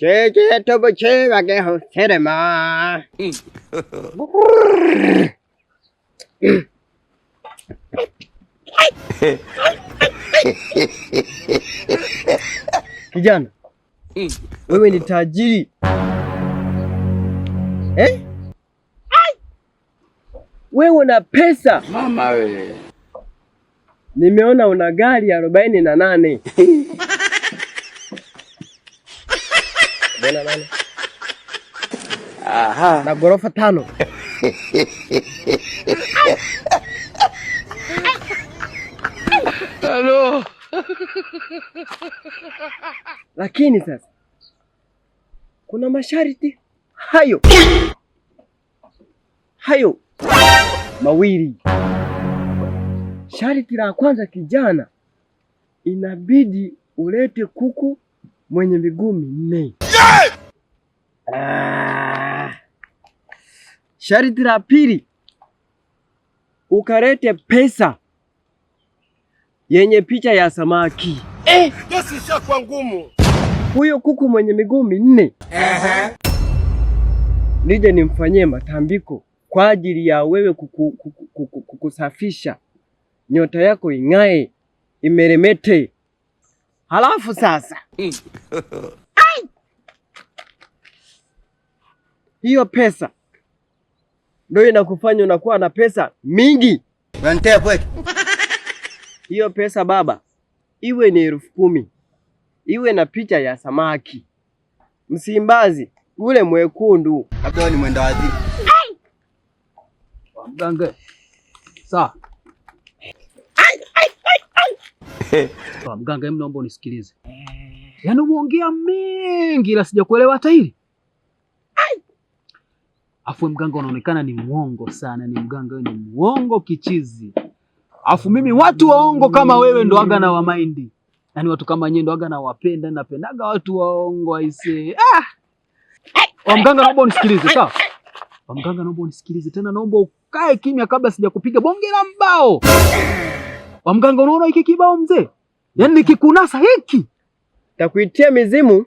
Cheche tobo che wage ho serema. Kijana, wewe ni tajiri. Wewe una pesa. Mama wewe. Nimeona una gari 48. Bwana nani? Aha. Na ghorofa 5. Hello. Lakini sasa kuna masharti hayo mawili. Sharti la kwanza, kijana, inabidi ulete kuku mwenye miguu minne. Sharti la pili, ukarete pesa yenye picha ya samaki. Kesi ishakuwa ngumu. Huyo kuku mwenye miguu minne nije nimfanyie matambiko kwa ajili ya wewe kukusafisha, nyota yako ing'ae, imeremete. Halafu sasa hiyo pesa ndio inakufanya unakuwa na pesa mingi. Hiyo pesa baba, iwe ni 10,000, iwe na picha ya samaki Msimbazi ule mwekundu. Labda ni mwenda wazimu. Mganga. Sawa. Sawa mganga, hebu naomba unisikilize. Yaani umeongea mengi ila sijakuelewa hata hili. Afu mganga unaonekana ni muongo sana, ni mganga wewe, ni muongo kichizi. Afu mimi watu waongo kama wewe ndo aga na wa mind. Yaani watu kama nyinyi ndo aga na wapenda, napendaga watu waongo aise. Wa mganga naomba unisikilize, sawa? Wa mganga naomba unisikilize tena, naomba ukae kimya kabla sijakupiga bonge la mbao. Wa mganga, unaona hiki kibao mzee? Yaani nikikunasa hiki takuitia mizimu.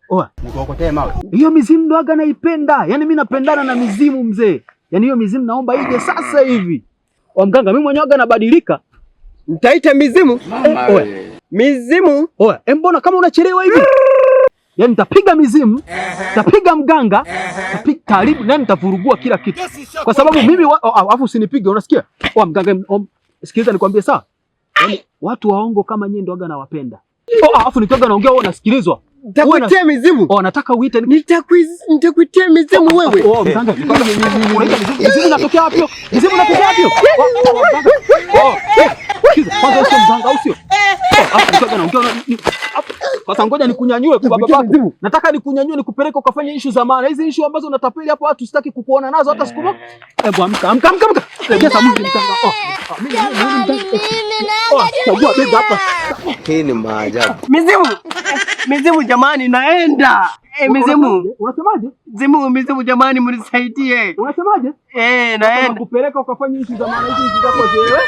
Oa, nikokotee mawe. Hiyo mizimu ndo aga naipenda. Yaani mimi napendana na mizimu mzee. Yaani hiyo mizimu naomba ije sasa hivi. Wa mganga, mimi mwenyewe aga nabadilika. Nitaita mizimu. Oa. Mizimu. Oa, mbona kama unachelewa hivi? Yaani nitapiga mizimu, nitapiga mganga, nitapiga karibu na nitavurugua kila kitu. Kwa sababu mimi afu usinipige, unasikia? Oa mganga, sikiliza nikwambie sawa? Yaani watu waongo kama nyinyi ndo aga nawapenda. Afu nitoga naongea wewe unasikilizwa. Nitakuitia mizimu. Nataka uite nitakuitia mizimu wewe. Mganga, mizimu natokea wapi? Mizimu natokea wapi? Kwanza usio mganga usio. Nitoga naongea sasa, ngoja nikunyanyue kwa babako. Nataka nikunyanyue nikupeleke ukafanye issue za maana. Hizi issue ambazo unatapeli hapo watu sitaki kukuona nazo hata siku moja. Hebu amka. Legea samuzi mganga. Chagua bega hapa. Hii ni maajabu. Mizimu jamani, naenda. Mizimu. Unasemaje? Mizimu jamani, mnisaidie. Unasemaje? Naenda. Nakupeleka ukafanye issue za maana, hizi zako zile.